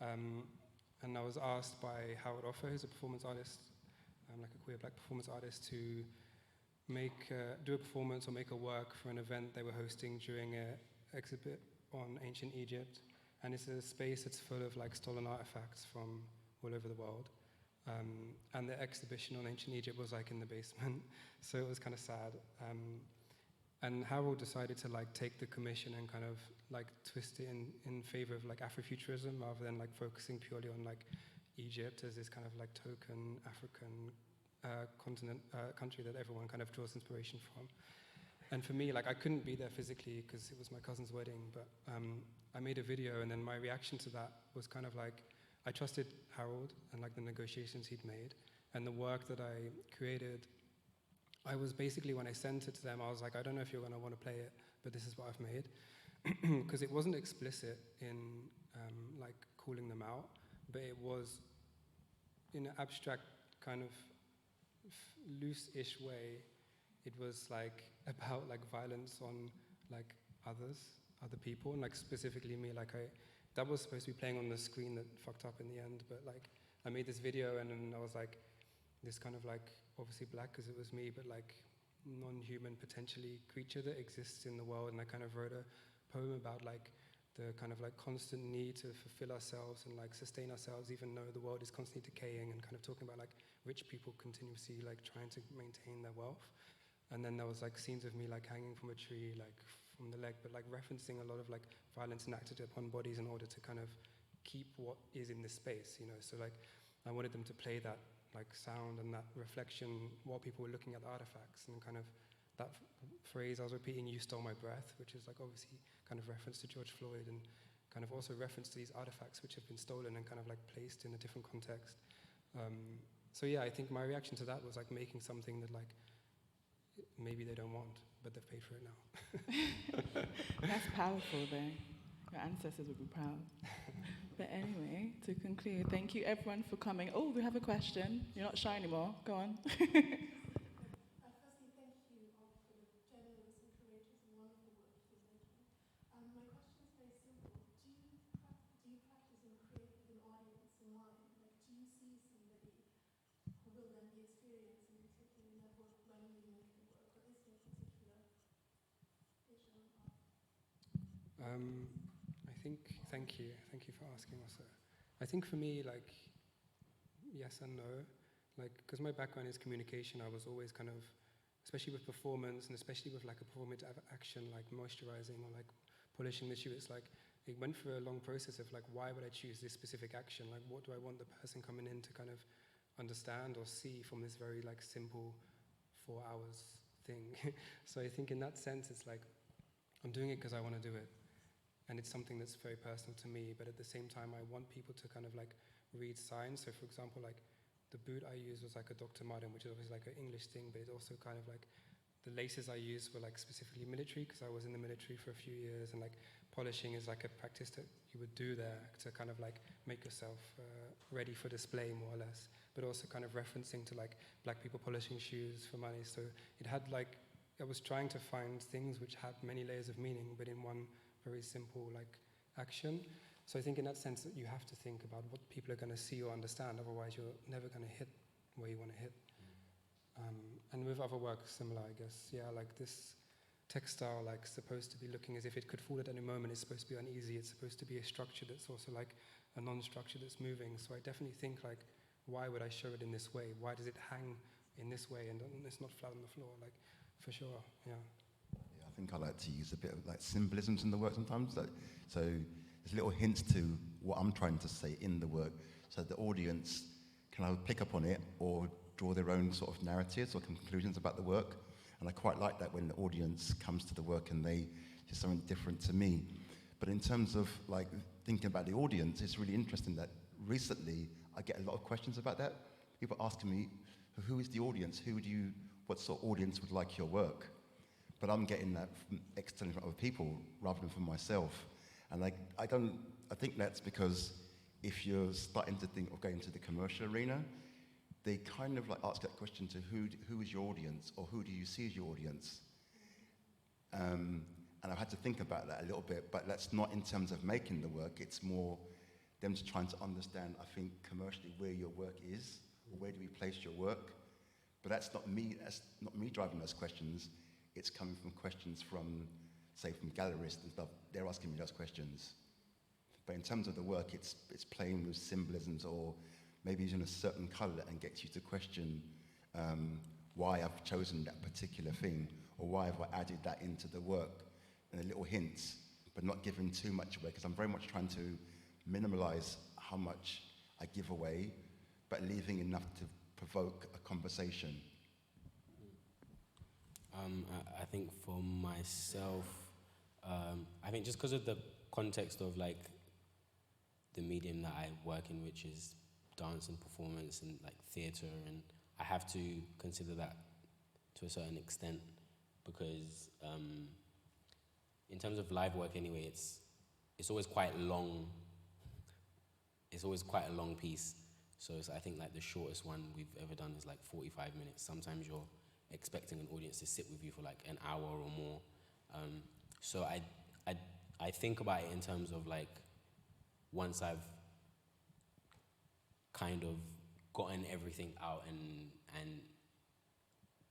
And I was asked by Howard Offer, who's a performance artist, like a queer black performance artist, to do a performance or make a work for an event they were hosting during an exhibit on ancient Egypt. And it's a space that's full of like stolen artifacts from all over the world. And the exhibition on ancient Egypt was like in the basement, so it was kind of sad. And Harold decided to like take the commission and kind of like twist it in favor of like Afrofuturism, rather than like focusing purely on like Egypt as this kind of like token African country that everyone kind of draws inspiration from. And for me, like I couldn't be there physically because it was my cousin's wedding, but I made a video, and then my reaction to that was kind of like, I trusted Harold and like the negotiations he'd made, and the work that I created. I was basically, when I sent it to them, I was like, I don't know if you're going to want to play it, but this is what I've made. Because it wasn't explicit in like calling them out, but it was in an abstract kind of loose-ish way. It was like about like violence on like other people, and like specifically me. Like that was supposed to be playing on the screen that fucked up in the end, but like I made this video, and then I was like, this kind of like, obviously black because it was me, but like non-human potentially creature that exists in the world. And I kind of wrote a poem about like the kind of like constant need to fulfill ourselves and like sustain ourselves, even though the world is constantly decaying, and kind of talking about like rich people continuously like trying to maintain their wealth. And then there was like scenes of me like hanging from a tree, like from the leg, but like referencing a lot of like violence enacted upon bodies in order to kind of keep what is in this space, you know. So like I wanted them to play that like sound and that reflection while people were looking at the artifacts, and kind of that phrase I was repeating, "You stole my breath," which is like obviously kind of reference to George Floyd, and kind of also reference to these artifacts which have been stolen and kind of like placed in a different context. So yeah, I think my reaction to that was like making something that like maybe they don't want, but they've paid for it now. That's powerful, though. Your ancestors would be proud. But anyway, to conclude, thank you everyone for coming. Oh, we have a question. You're not shy anymore. Go on. Firstly, thank you all for the generous and courageous and wonderful work you're making. My question is very simple. Do you practice and create with an audience in mind? Like, do you see somebody who will then be experiencing a particular level of when you make the work, or is there a particular I think, thank you for asking also. I think for me, like, yes and no, like, because my background is communication, I was always kind of, especially with performance and especially with like a performative action, like moisturizing or like polishing the shoe, it's like, it went through a long process of like, why would I choose this specific action? Like, what do I want the person coming in to kind of understand or see from this very like simple 4 hours thing? So I think in that sense, it's like, I'm doing it because I want to do it. And it's something that's very personal to me, but at the same time, I want people to kind of like read signs. So for example, like the boot I used was like a Dr. Martin, which is obviously like an English thing, but it's also kind of like the laces I used were like specifically military because I was in the military for a few years, and like polishing is like a practice that you would do there to kind of like make yourself ready for display more or less, but also kind of referencing to like black people polishing shoes for money. So it had like, I was trying to find things which had many layers of meaning, but in one very simple like action. So I think in that sense that you have to think about what people are going to see or understand, otherwise you're never going to hit where you want to hit. And with other work, similar, I guess. Yeah, like this textile, like supposed to be looking as if it could fall at any moment. It's supposed to be uneasy. It's supposed to be a structure that's also like a non-structure that's moving. So I definitely think like, why would I show it in this way? Why does it hang in this way and it's not flat on the floor? Like, for sure, yeah. Yeah, I think I like to use a bit of like symbolisms in the work sometimes. Like, so there's little hints to what I'm trying to say in the work, so the audience can either pick up on it or draw their own sort of narratives or conclusions about the work. And I quite like that when the audience comes to the work and they see something different to me. But in terms of like thinking about the audience, it's really interesting that recently I get a lot of questions about that. People asking me, who is the audience? What sort of audience would like your work? But I'm getting that from externally from other people rather than from myself. And I think that's because if you're starting to think of going into the commercial arena, they kind of like ask that question to who is your audience, or who do you see as your audience? And I've had to think about that a little bit, but that's not in terms of making the work, it's more them just trying to understand, I think, commercially where your work is, or where do we place your work. But that's not me driving those questions. It's coming from questions from, say, from gallerists and stuff. They're asking me those questions. But in terms of the work, it's playing with symbolisms, or maybe using a certain colour and gets you to question why I've chosen that particular thing, or why have I added that into the work, and the little hints, but not giving too much away, because I'm very much trying to minimalise how much I give away, but leaving enough to provoke a conversation. I think for myself, I think just because of the context of like the medium that I work in, which is dance and performance and like theatre, and I have to consider that to a certain extent, because in terms of live work anyway, it's always quite long. It's always quite a long piece. So I think like the shortest one we've ever done is like 45 minutes. Sometimes you're expecting an audience to sit with you for like an hour or more. So I think about it in terms of like, once I've kind of gotten everything out and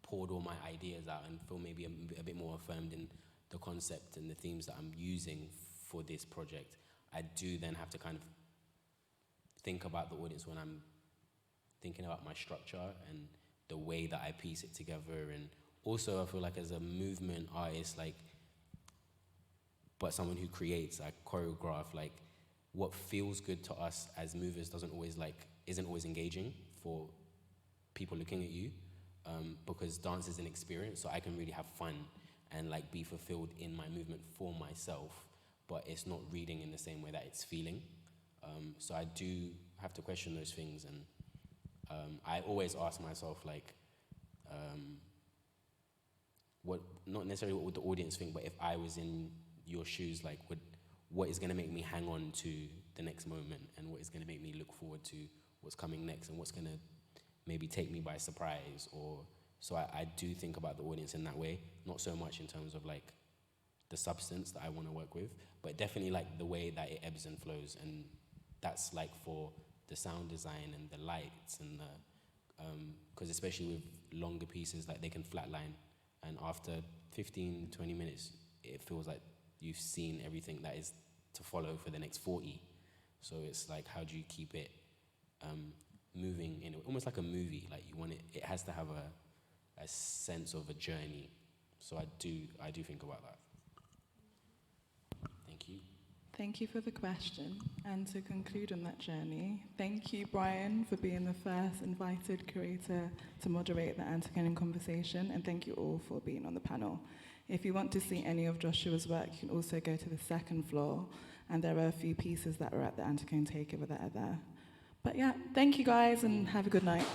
poured all my ideas out and feel maybe a bit more affirmed in the concept and the themes that I'm using for this project, I do then have to kind of think about the audience when I'm thinking about my structure and the way that I piece it together. And also I feel like as a movement artist, like, but someone who creates, like choreograph, like what feels good to us as movers isn't always engaging for people looking at you, because dance is an experience, so I can really have fun and like be fulfilled in my movement for myself, but it's not reading in the same way that it's feeling. So I do have to question those things, and I always ask myself like, not necessarily what would the audience think, but if I was in your shoes, like what is going to make me hang on to the next moment, and what is going to make me look forward to what's coming next, and what's going to maybe take me by surprise. Or so I do think about the audience in that way, not so much in terms of like the substance that I want to work with, but definitely like the way that it ebbs and flows. And that's like for the sound design and the lights and the, because especially with longer pieces, like they can flatline, and after 15, 20 minutes, it feels like you've seen everything that is to follow for the next 40. So it's like, how do you keep it moving in almost like a movie? Like you want it has to have a sense of a journey. So I do think about that. Thank you. Thank you for the question. And to conclude on that journey, thank you, Brian, for being the first invited curator to moderate the Anticlone conversation, and thank you all for being on the panel. If you want to see any of Joshua's work, you can also go to the second floor, and there are a few pieces that were at the Anticlone takeover that are there. But yeah, thank you guys, and have a good night.